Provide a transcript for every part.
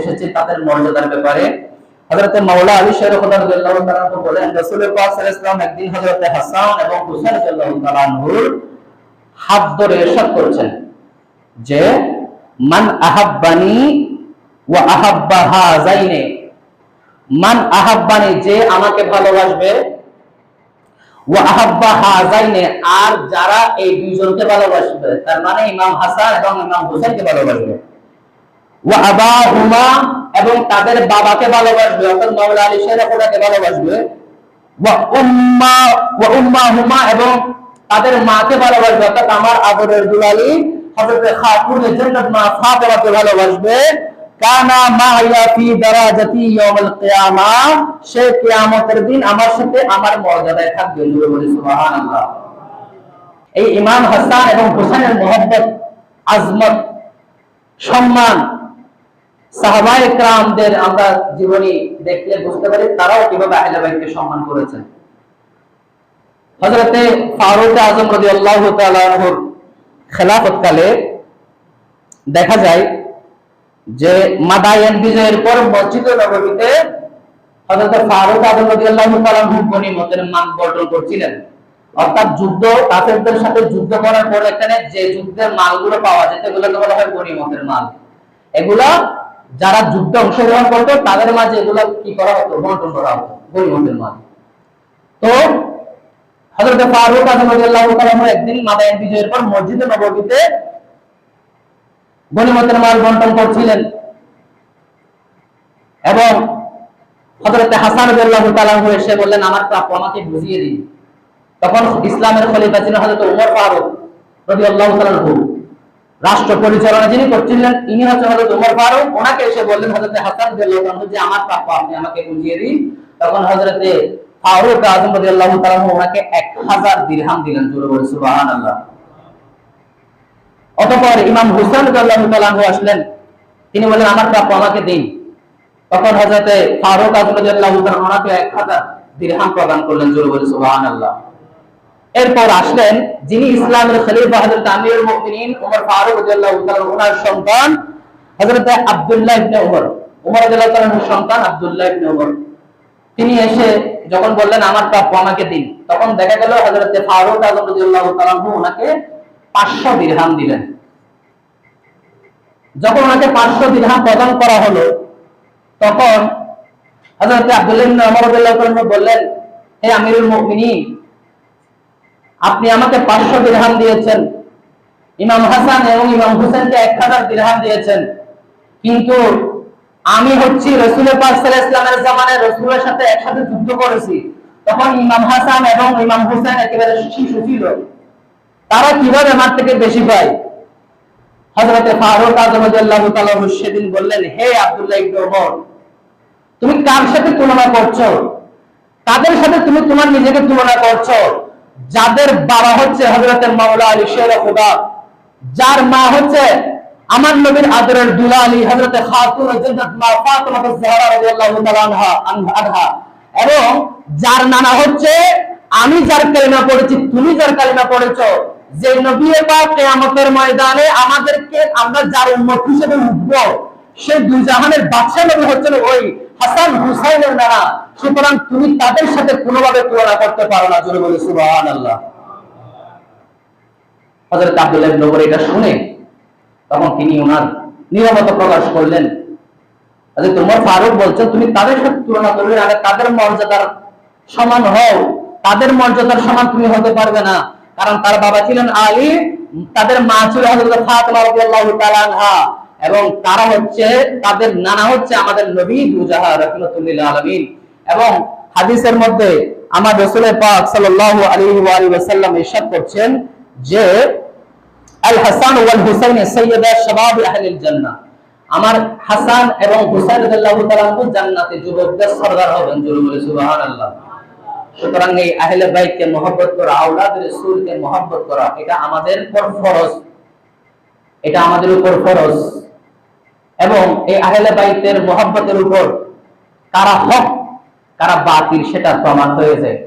এসেছে তাদের মর্যাদার ব্যাপারে। হযরত মাওলা আলী শাহ রাদিয়াল্লাহু তাআলা বলেন, রাসূল পাক সাল্লাল্লাহু আলাইহি ওয়াসাল্লাম একদিন হযরত হাসান এবং হুসাইন রাদিয়াল্লাহু তাআলা আনহুর হাত ধরে ইরশাদ করেছেন যে মান আহাব্বানি ওয়া আহাব্বা হাযাইনি, মান আহাব্বানি যে আমাকে ভালোবাসবে, ওয়া আহাব্বা হাযাইনি আর যারা এই দুইজনকে ভালোবাসবে, তার মানে ইমাম হাসান এবং ইমাম হুসাইনকে ভালোবাসবে, ওয়া আবাহুমা এবং তাদের বাবাকে ভালোবাসবে অর্থাৎ মাওলা আলী শাহকে ভালোবাসবে, ওয়া উম্মাহুমা এবং তাদের মাকে ভালোবাসবে অর্থাৎ আমার আদরের দুলালী হযরত খাতুনে জান্নাত মা ফাতেমাকে ভালোবাসবে, কানা মা'য়া ফি দারাজাতি ইয়াউমুল কিয়ামাহ, সে কিয়ামতের দিন আমার সাথে আমার মর্যাদায় থাকবে। জোরে বলি সুবহানাল্লাহ। এই ইমাম হাসান এবং হুসাইনের মহব্বত, আজমত, সম্মান সাহাবায়ে কেরামদের আমরা জীবনী দেখলে বুঝতে পারি তারাও কিভাবে আহলে বাইতকে সম্মান করেছেন। হযরতে ফারুক আযম রাদিয়াল্লাহু তাআলা আনহুর খেলাফত কালে দেখা যায় যে মাদায়ান বিজয়ের পর মসজিদে নববীতে হযরতে ফারুক আযম রাদিয়াল্লাহু তাআলা আনহু গনিমতের মাল বন্টন করছিলেন। অর্থাৎ যুদ্ধ, কাফেরদের সাথে যুদ্ধ করার পর এখানে যে যুদ্ধের মালগুলো পাওয়া যেত এগুলোকে বলা হয় গনিমতের মাল। এগুলা যারা যুদ্ধে অংশগ্রহণ করতো তাদের মাঝে এগুলো কি করা হতো, বন্টন করা হতো গনিমতের মাল। তো হযরত ফারুক আযম রাদিয়াল্লাহু তাআলা আনহু একদিন মাদায়ান বিজয়ের পর মসজিদে নববীতে গনিমতের মাল বন্টন করছিলেন এবং হযরত হাসান রাদিয়াল্লাহু তাআলা আনহু এসে বললেন আমার প্রাপ্য আমাকে বুঝিয়ে দিন। তখন ইসলামের খলিফা ছিলেন হযরত ওমর ফারুক রাদিয়াল্লাহু তাআলা আনহু, রাষ্ট্র পরিচালনা যিনি করছিলেন ইনি হচ্ছেন হযরত ওমর ফারুক। ওনাকে এসে বললেন হযরত হাসান রাদিয়াল্লাহু তাআলা আনহু যে আমার প্রাপ্য আপনি আমাকে বুঝিয়ে দিন। তখন হযরত ফারুক আযম রাদিয়াল্লাহু তাআলা আনহু ওনাকে 1000 দিরহাম দিলেন। জোরে বলে সুবহানাল্লাহ। অতঃপর ইমাম হুসাইন রাদিয়াল্লাহু তাআলা আনহু আসলেন, তিনি বললেন আমার প্রাপ্য আমাকে দিন। তখন হযরত ফারুক আযম রাদিয়াল্লাহু তাআলা ওনাকে 1000 দিরহাম প্রদান করলেন। জোরে বলে সুবহানাল্লাহ। এরপর আসলেন যিনি ইসলামের খলিফা হযরত আমিরুল মুমিনিন ওমর ফারুক রাদিয়াল্লাহু তাআলা ওনার সন্তান হযরত আব্দুল্লাহ ইবনে ওমর, ওমর রাদিয়াল্লাহু তাআলার সন্তান আব্দুল্লাহ ইবনে ওমর। তিনি এসে যখন বললেন আমার প্রাপ্য আমাকে দিন, তখন দেখা গেল হযরত ফারুক আযম রাদিয়াল্লাহু তাআলা ওনাকে 500 দিরহাম দিলেন। যখন ওনাকে 500 দিরহাম প্রদান করা হলো তখন হযরত আব্দুল্লাহ ইবনে ওমর রাদিয়াল্লাহু তাআলা বললেন, হে আমিরুল মুমিনিন, আপনি আমাকে 500 দিরহাম দিয়েছেন, ইমাম হাসান এবং ইমাম হুসাইনকে 1000 দিরহাম দিয়েছেন, কিন্তু আমি হচ্ছি রাসূল পাক সাল্লাল্লাহু আলাইহি ওয়াসাল্লামের জামানায় রাসূলের সাথে একসাথে যুদ্ধ করেছি। তখন ইমাম হাসান এবং ইমাম হুসাইন একেবারে শিশু ছিল, তারা কিভাবে আমার থেকে বেশি পায়? হযরত ফারুক আযম রাদিয়াল্লাহু তাআলা সেদিন বললেন, হে আব্দুল্লাহ ইবনে ওমর, তুমি কার সাথে তুলনা করছো? তাদের সাথে তুমি তোমার নিজেকে তুলনা করছো যাদের বাবা হচ্ছে হযরত মাওলা আলী শেরে খুদা, যার মা হচ্ছে আমার নবীর আদরের দুলালী হযরত খাতুন জান্নাত মা ফাতেমা আয-জাহরা রাদিয়াল্লাহু তাআলা আনহা, এবং যার নানা হচ্ছে আমি যার কালিমা পড়েছি, তুমি যার কালিমা পড়েছো, যে নবী পাক কিয়ামতের ময়দানে আমাদেরকে আমরা যার উম্মত হিসেবে উঠব, সেই দুই জাহানের বাদশা নবী হচ্ছেন ওই হাসান হুসাইনের নানা। সুতরাং তুমি তাদের সাথে কোনোভাবে তুলনা করতে পারো না। জোরে বলে সুবহানাল্লাহ। হযরত আব্দুল্লাহ ইবনে ওমর এটা শুনে তখন তিনি ওনার নীরবতা প্রকাশ করলেন। হযরত ওমর ফারুক বলছেন তুমি তাদের সাথে তুলনা করবে, আগে তাদের মর্যাদার সমান হও। তাদের মর্যাদার সমান তুমি হতে পারবে না, কারণ তার বাবা ছিলেন আলী, তাদের মা ছিল হযরত ফাতেমা রাদিয়াল্লাহু তাআলা আনহা, এবং তারা হচ্ছে তাদের নানা হচ্ছে আমাদের নবী দুজাহা রাহমাতুল লিল আলামিন। এবং হাদিসের মধ্যে আমার রাসূল পাক সাল্লাল্লাহু আলাইহি ওয়া আলিহি ওয়াসাল্লাম ইরশাদ করছেন যে আল হাসান ওয়াল হুসাইন সাইয়্যিদা শাবাব আহলিল জান্নাহ, আমার হাসান এবং হুসাইন রাদিয়াল্লাহু তাআলা আনহু জান্নাতে যুবকদের সরদার হবেন। জোরে বলে সুবহানাল্লাহ। সুতরাং এই আহলে বাইতকে মহব্বত করা, আওলাদ রাসূলকে মহব্বত করা, এটা আমাদের উপর ফরজ, এটা আমাদের উপর ফরজ। এবং এই আহলে বাইতের মহব্বতের উপর কারা হক কারা বাতিল সেটা প্রমাণ হয়ে যায়।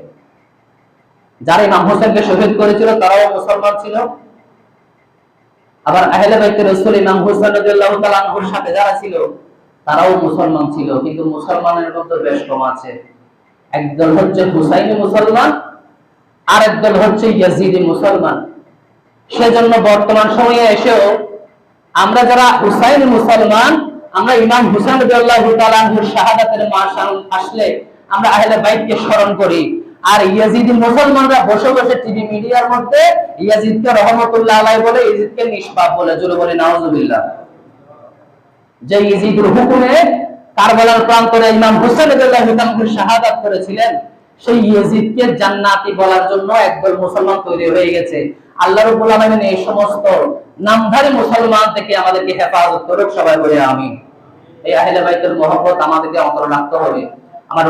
যারা ইমাম হোসেনকে শহীদ করেছিল তারাও মুসলমান ছিল, আবার আহলে বাইতের রাসূল ইমাম হুসাইন রাদিয়াল্লাহু তাআলা আনহুর সাথে যারা ছিল তারাও মুসলমান ছিল, কিন্তু মুসলমানের মধ্যে বেশ কম আছে। একদল হচ্ছে হুসাইনি মুসলমান, আর একদল হচ্ছে ইয়াজিদি মুসলমান। সেজন্য বর্তমান সময়ে এসেও আমরা যারা হুসাইনি মুসলমান, আমরা ইমাম হুসাইন রাদিয়াল্লাহু তাআলা আনহুর শাহাদাতের মাস আসলে আমরা আহলে বাইতকে স্মরণ করি। আর ইয়াজিদি মুসলমানরা বসে বসে টিভি মিডিয়ার মধ্যে ইয়াজিদকে রহমতুল্লাহ আলাইহি বলে, ইয়াজিদকে নিষ্পাপ বলে। জোরে বলে নাউজুবিল্লাহ। যে ইয়াজিদের হুকুমে কারবালার প্রান্তরে ইমাম হুসাইন রাদিয়াল্লাহু তাআলা শাহাদাত করেছিলেন, সেই ইয়াজিদকে জান্নাতি বলার জন্য একদল মুসলমান তৈরি হয়ে গেছে। আল্লাহ রাব্বুল আলামিন এই সমস্ত নামধারী মুসলমান থেকে আমাদেরকে হেফাজত করুক, সবাই বলে আমিন। এই আহলে বাইতের মহব্বত আমাদেরকে অন্তরে রাখতে হবে। আমার